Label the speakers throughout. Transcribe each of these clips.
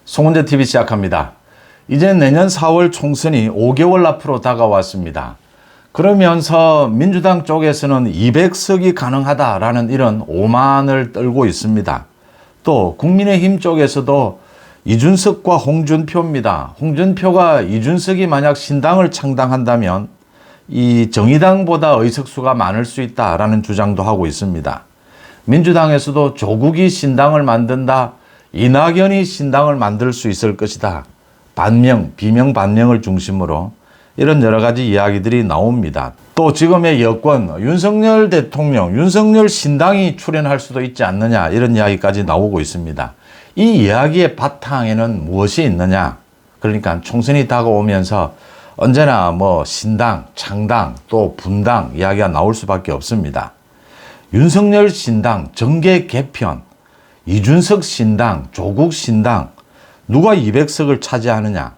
Speaker 1: 송은재 TV 시작합니다. 이제 내년 4월 총선이 5개월 앞으로 다가왔습니다. 그러면서 민주당 쪽에서는 200석이 가능하다라는 이런 오만을 떨고 있습니다. 또 국민의힘 쪽에서도 이준석과 홍준표입니다. 홍준표가 이준석이 만약 신당을 창당한다면 이 정의당보다 의석수가 많을 수 있다라는 주장도 하고 있습니다. 민주당에서도 조국이 신당을 만든다, 이낙연이 신당을 만들 수 있을 것이다. 반명, 비명 반명을 중심으로 이런 여러 가지 이야기들이 나옵니다. 또 지금의 여권, 윤석열 대통령, 윤석열 신당이 출연할 수도 있지 않느냐 이런 이야기까지 나오고 있습니다. 이 이야기의 바탕에는 무엇이 있느냐? 그러니까 총선이 다가오면서 언제나 신당, 창당, 또 분당 이야기가 나올 수밖에 없습니다. 윤석열 신당, 정계 개편, 이준석 신당, 조국 신당, 누가 200석을 차지하느냐?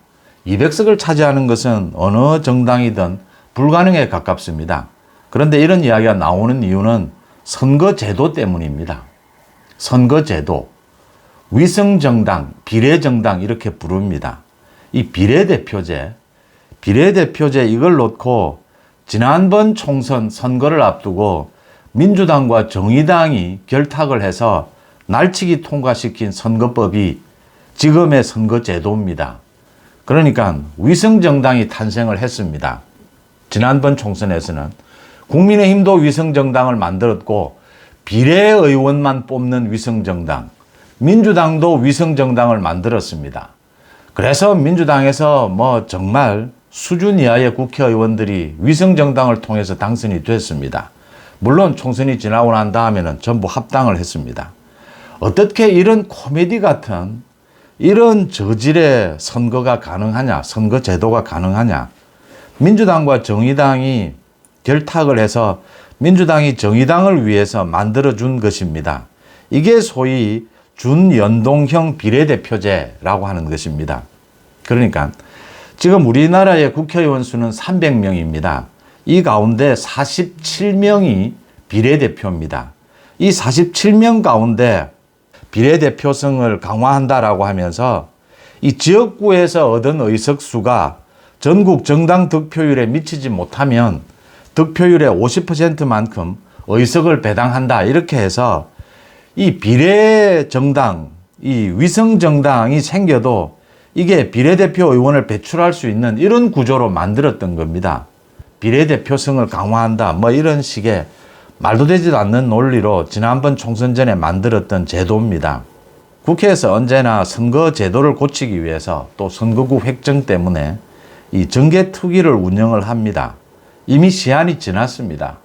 Speaker 1: 200석을 차지하는 것은 어느 정당이든 불가능에 가깝습니다. 그런데 이런 이야기가 나오는 이유는 선거제도 때문입니다. 선거제도, 위성정당, 비례정당 이렇게 부릅니다. 이 비례대표제 이걸 놓고 지난번 총선 선거를 앞두고 민주당과 정의당이 결탁을 해서 날치기 통과시킨 선거법이 지금의 선거제도입니다. 그러니까 위성정당이 탄생을 했습니다. 지난번 총선에서는 국민의힘도 위성정당을 만들었고 비례의원만 뽑는 위성정당, 민주당도 위성정당을 만들었습니다. 그래서 민주당에서 정말 수준 이하의 국회의원들이 위성정당을 통해서 당선이 됐습니다. 물론 총선이 지나고 난 다음에는 전부 합당을 했습니다. 어떻게 이런 코미디 같은 이런 저질의 선거가 가능하냐, 선거제도가 가능하냐. 민주당과 정의당이 결탁을 해서 민주당이 정의당을 위해서 만들어준 것입니다. 이게 소위 준연동형 비례대표제라고 하는 것입니다. 그러니까 지금 우리나라의 국회의원 수는 300명입니다. 이 가운데 47명이 비례대표입니다. 이 47명 가운데 비례대표성을 강화한다라고 하면서 이 지역구에서 얻은 의석수가 전국 정당 득표율에 미치지 못하면 득표율의 50%만큼 의석을 배당한다. 이렇게 해서 이 비례정당, 이 위성정당이 생겨도 이게 비례대표 의원을 배출할 수 있는 이런 구조로 만들었던 겁니다. 비례대표성을 강화한다. 이런 식의 말도 되지도 않는 논리로 지난번 총선 전에 만들었던 제도입니다. 국회에서 언제나 선거 제도를 고치기 위해서 또 선거구 획정 때문에 이 정개특위를 운영을 합니다. 이미 시한이 지났습니다.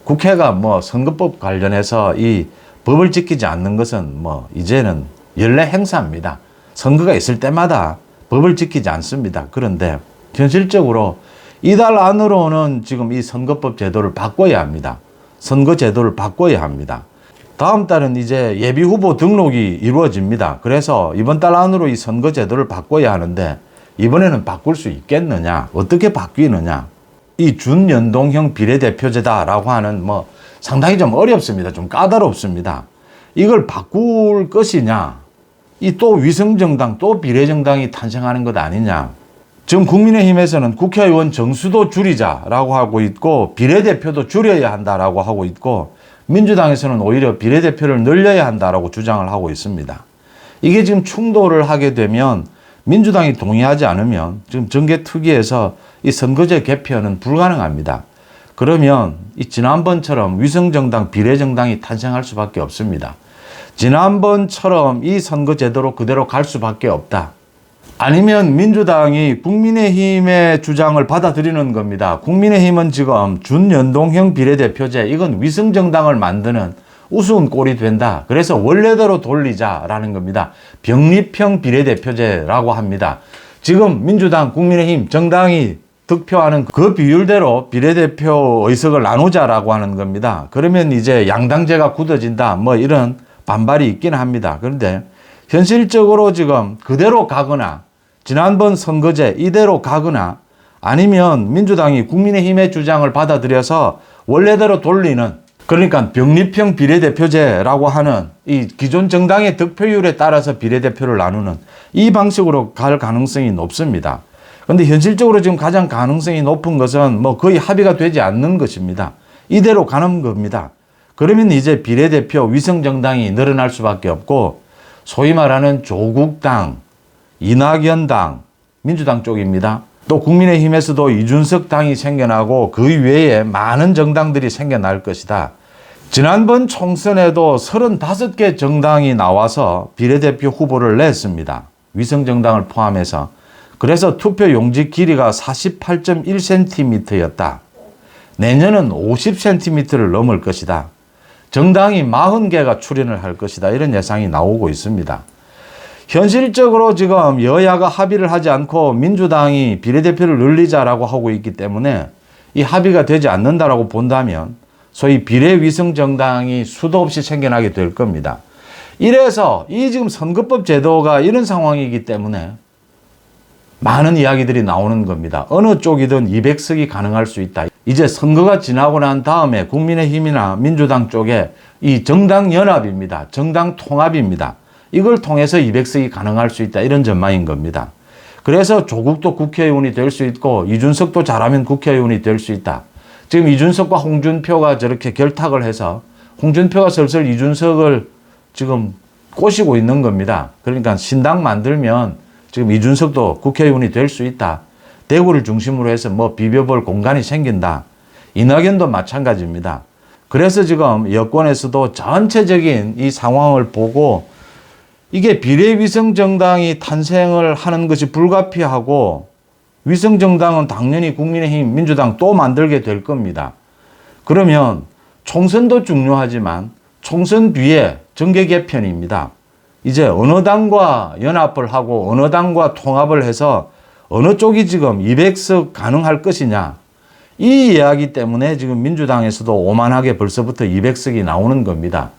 Speaker 1: 국회가 선거법 관련해서 이 법을 지키지 않는 것은 이제는 연례 행사입니다. 선거가 있을 때마다 법을 지키지 않습니다. 그런데 현실적으로 이달 안으로는 지금 이 선거법 제도를 바꿔야 합니다. 선거 제도를 바꿔야 합니다. 다음 달은 이제 예비 후보 등록이 이루어집니다. 그래서 이번 달 안으로 이 선거 제도를 바꿔야 하는데 이번에는 바꿀 수 있겠느냐? 어떻게 바뀌느냐? 이 준연동형 비례대표제다라고 하는 상당히 좀 어렵습니다. 좀 까다롭습니다. 이걸 바꿀 것이냐? 이 또 위성정당, 또 비례정당이 탄생하는 것 아니냐? 지금 국민의힘에서는 국회의원 정수도 줄이자라고 하고 있고 비례대표도 줄여야 한다라고 하고 있고 민주당에서는 오히려 비례대표를 늘려야 한다라고 주장을 하고 있습니다. 이게 지금 충돌을 하게 되면 민주당이 동의하지 않으면 지금 정개특위에서 이 선거제 개편은 불가능합니다. 그러면 이 지난번처럼 위성정당, 비례정당이 탄생할 수밖에 없습니다. 지난번처럼 이 선거제도로 그대로 갈 수밖에 없다. 아니면 민주당이 국민의힘의 주장을 받아들이는 겁니다. 국민의힘은 지금 준연동형 비례대표제, 이건 위성정당을 만드는 우스운 꼴이 된다. 그래서 원래대로 돌리자라는 겁니다. 병립형 비례대표제라고 합니다. 지금 민주당, 국민의힘, 정당이 득표하는 그 비율대로 비례대표 의석을 나누자라고 하는 겁니다. 그러면 이제 양당제가 굳어진다. 이런 반발이 있긴 합니다. 그런데 현실적으로 지금 그대로 가거나 지난번 선거제 이대로 가거나 아니면 민주당이 국민의힘의 주장을 받아들여서 원래대로 돌리는 그러니까 병립형 비례대표제라고 하는 이 기존 정당의 득표율에 따라서 비례대표를 나누는 이 방식으로 갈 가능성이 높습니다. 그런데 현실적으로 지금 가장 가능성이 높은 것은 뭐 거의 합의가 되지 않는 것입니다. 이대로 가는 겁니다. 그러면 이제 비례대표 위성정당이 늘어날 수밖에 없고 소위 말하는 조국당, 이낙연당, 민주당 쪽입니다. 또 국민의힘에서도 이준석 당이 생겨나고 그 외에 많은 정당들이 생겨날 것이다. 지난번 총선에도 35개 정당이 나와서 비례대표 후보를 냈습니다. 위성정당을 포함해서. 그래서 투표 용지 길이가 48.1cm였다. 내년은 50cm를 넘을 것이다. 정당이 40개가 출연을 할 것이다. 이런 예상이 나오고 있습니다. 현실적으로 지금 여야가 합의를 하지 않고 민주당이 비례대표를 늘리자라고 하고 있기 때문에 이 합의가 되지 않는다라고 본다면 소위 비례위성정당이 수도 없이 생겨나게 될 겁니다. 이래서 이 지금 선거법 제도가 이런 상황이기 때문에 많은 이야기들이 나오는 겁니다. 어느 쪽이든 200석이 가능할 수 있다. 이제 선거가 지나고 난 다음에 국민의힘이나 민주당 쪽에 이 정당 연합입니다. 정당 통합입니다. 이걸 통해서 200석이 가능할 수 있다. 이런 전망인 겁니다. 그래서 조국도 국회의원이 될 수 있고 이준석도 잘하면 국회의원이 될 수 있다. 지금 이준석과 홍준표가 저렇게 결탁을 해서 홍준표가 슬슬 이준석을 지금 꼬시고 있는 겁니다. 그러니까 신당 만들면 지금 이준석도 국회의원이 될 수 있다. 대구를 중심으로 해서 뭐 비벼볼 공간이 생긴다. 이낙연도 마찬가지입니다. 그래서 지금 여권에서도 전체적인 이 상황을 보고 이게 비례위성정당이 탄생을 하는 것이 불가피하고 위성정당은 당연히 국민의힘, 민주당 또 만들게 될 겁니다. 그러면 총선도 중요하지만 총선 뒤에 정계 개편입니다. 이제 어느 당과 연합을 하고 어느 당과 통합을 해서 어느 쪽이 지금 200석 가능할 것이냐. 이 이야기 때문에 지금 민주당에서도 오만하게 벌써부터 200석이 나오는 겁니다.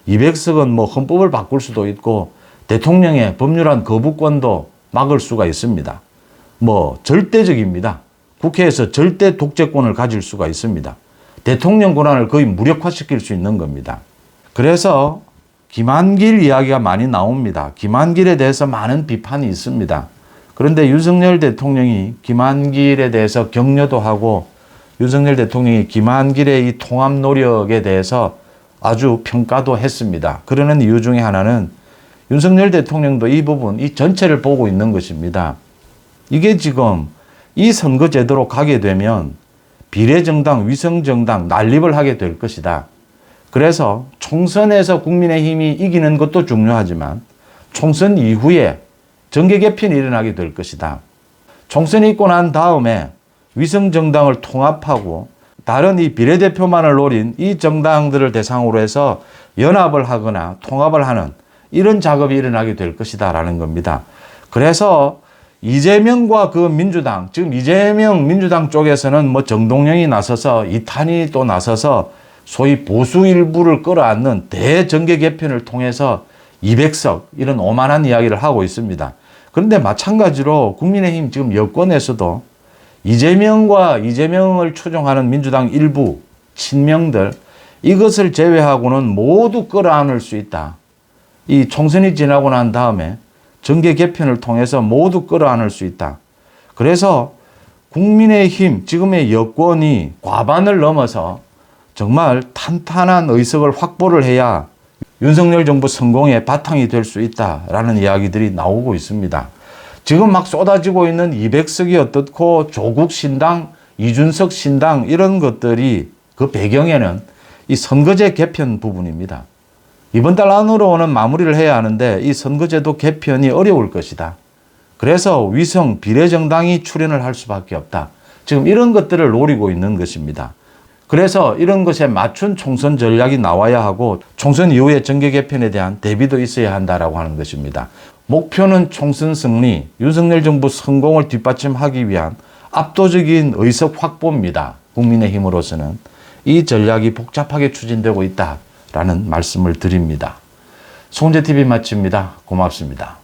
Speaker 1: 200석은 뭐 헌법을 바꿀 수도 있고 대통령의 법률안 거부권도 막을 수가 있습니다. 뭐 절대적입니다. 국회에서 절대 독재권을 가질 수가 있습니다. 대통령 권한을 거의 무력화시킬 수 있는 겁니다. 그래서 김한길 이야기가 많이 나옵니다. 김한길에 대해서 많은 비판이 있습니다. 그런데 윤석열 대통령이 김한길에 대해서 격려도 하고 윤석열 대통령이 김한길의 이 통합 노력에 대해서 아주 평가도 했습니다. 그러는 이유 중에 하나는 윤석열 대통령도 이 부분, 이 전체를 보고 있는 것입니다. 이게 지금 이 선거제도로 가게 되면 비례정당, 위성정당 난립을 하게 될 것이다. 그래서 총선에서 국민의힘이 이기는 것도 중요하지만 총선 이후에 정계 개편이 일어나게 될 것이다. 총선이 있고 난 다음에 위성정당을 통합하고 다른 이 비례대표만을 노린 이 정당들을 대상으로 해서 연합을 하거나 통합을 하는 이런 작업이 일어나게 될 것이다 라는 겁니다. 그래서 이재명과 그 민주당, 지금 이재명 민주당 쪽에서는 뭐 정동영이 나서서 이탄이 또 나서서 소위 보수 일부를 끌어안는 대정계 개편을 통해서 200석 이런 오만한 이야기를 하고 있습니다. 그런데 마찬가지로 국민의힘 지금 여권에서도 이재명과 이재명을 추종하는 민주당 일부 친명들 이것을 제외하고는 모두 끌어안을 수 있다. 이 총선이 지나고 난 다음에 정계 개편을 통해서 모두 끌어안을 수 있다. 그래서 국민의힘 지금의 여권이 과반을 넘어서 정말 탄탄한 의석을 확보를 해야 윤석열 정부 성공의 바탕이 될 수 있다라는 이야기들이 나오고 있습니다. 지금 막 쏟아지고 있는 200석이 어떻고 조국 신당, 이준석 신당 이런 것들이 그 배경에는 이 선거제 개편 부분입니다. 이번 달 안으로는 마무리를 해야 하는데 이 선거제도 개편이 어려울 것이다. 그래서 위성 비례정당이 출연을 할 수밖에 없다. 지금 이런 것들을 노리고 있는 것입니다. 그래서 이런 것에 맞춘 총선 전략이 나와야 하고 총선 이후에 정계 개편에 대한 대비도 있어야 한다라고 하는 것입니다. 목표는 총선 승리, 윤석열 정부 성공을 뒷받침하기 위한 압도적인 의석 확보입니다. 국민의힘으로서는 이 전략이 복잡하게 추진되고 있다라는 말씀을 드립니다. 송재TV 마칩니다. 고맙습니다.